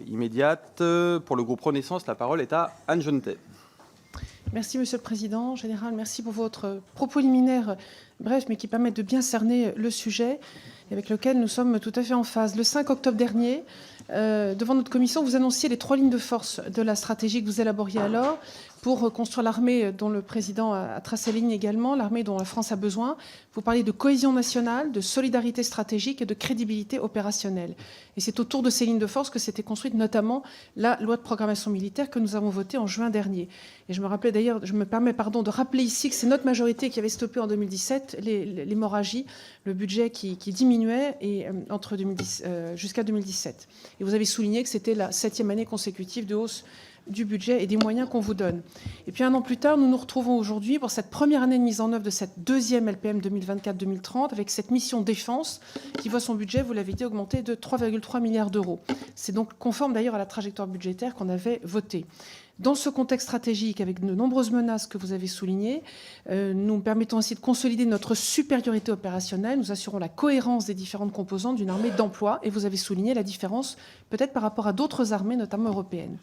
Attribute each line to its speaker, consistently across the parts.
Speaker 1: immédiate. Pour le groupe Renaissance, la parole est à Anne Genetet.
Speaker 2: Merci, Monsieur le Président. Général, merci pour votre propos liminaire bref, mais qui permettent de bien cerner le sujet avec lequel nous sommes tout à fait en phase. Le 5 octobre dernier, devant notre commission, vous annonciez les 3 lignes de force de la stratégie que vous élaboriez alors pour construire l'armée dont le Président a tracé ligne également, l'armée dont la France a besoin. Vous parlez de cohésion nationale, de solidarité stratégique et de crédibilité opérationnelle. Et c'est autour de ces lignes de force que s'était construite notamment la loi de programmation militaire que nous avons votée en juin dernier. Et je me permets de rappeler ici que c'est notre majorité qui avait stoppé en 2017 l'hémorragie, le budget qui diminuait jusqu'à 2017. Et vous avez souligné que c'était la 7e année consécutive de hausse du budget et des moyens qu'on vous donne. Et puis un an plus tard, nous nous retrouvons aujourd'hui pour cette première année de mise en œuvre de cette deuxième LPM 2024-2030 avec cette mission défense qui voit son budget, vous l'avez dit, augmenter de 3,3 milliards d'euros. C'est donc conforme d'ailleurs à la trajectoire budgétaire qu'on avait votée. Dans ce contexte stratégique, avec de nombreuses menaces que vous avez soulignées, nous permettons ainsi de consolider notre supériorité opérationnelle. Nous assurons la cohérence des différentes composantes d'une armée d'emploi. Et vous avez souligné la différence peut-être par rapport à d'autres armées, notamment européennes.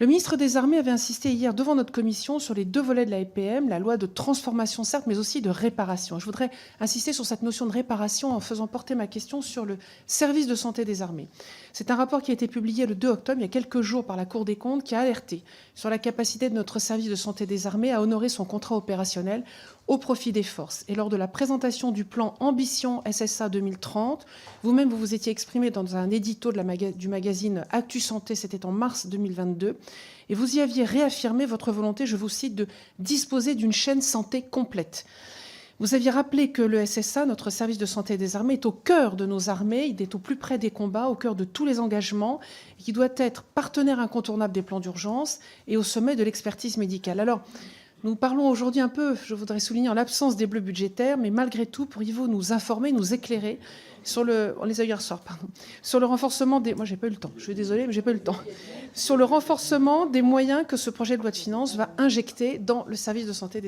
Speaker 2: Le ministre des Armées avait insisté hier devant notre commission sur les 2 volets de la LPM, la loi de transformation certes, mais aussi de réparation. Je voudrais insister sur cette notion de réparation en faisant porter ma question sur le service de santé des armées. C'est un rapport qui a été publié le 2 octobre, il y a quelques jours, par la Cour des comptes, qui a alerté sur la capacité de notre service de santé des armées à honorer son contrat opérationnel au profit des forces. Et lors de la présentation du plan Ambition SSA 2030, vous-même, vous vous étiez exprimé dans un édito du magazine Actu Santé, c'était en mars 2022, et vous y aviez réaffirmé votre volonté, je vous cite, de disposer d'une chaîne santé complète. Vous aviez rappelé que le SSA, notre service de santé des armées, est au cœur de nos armées, il est au plus près des combats, au cœur de tous les engagements, et qui doit être partenaire incontournable des plans d'urgence et au sommet de l'expertise médicale. Alors, nous parlons aujourd'hui un peu, je voudrais souligner, en l'absence des bleus budgétaires, mais malgré tout, pourriez-vous nous informer, nous éclairer sur le... On les a eu hier soir, pardon. Sur le renforcement des... Moi, j'ai pas eu le temps. Je suis désolée, mais j'ai pas eu le temps. Sur le renforcement des moyens que ce projet de loi de finances va injecter dans le service de santé des armées.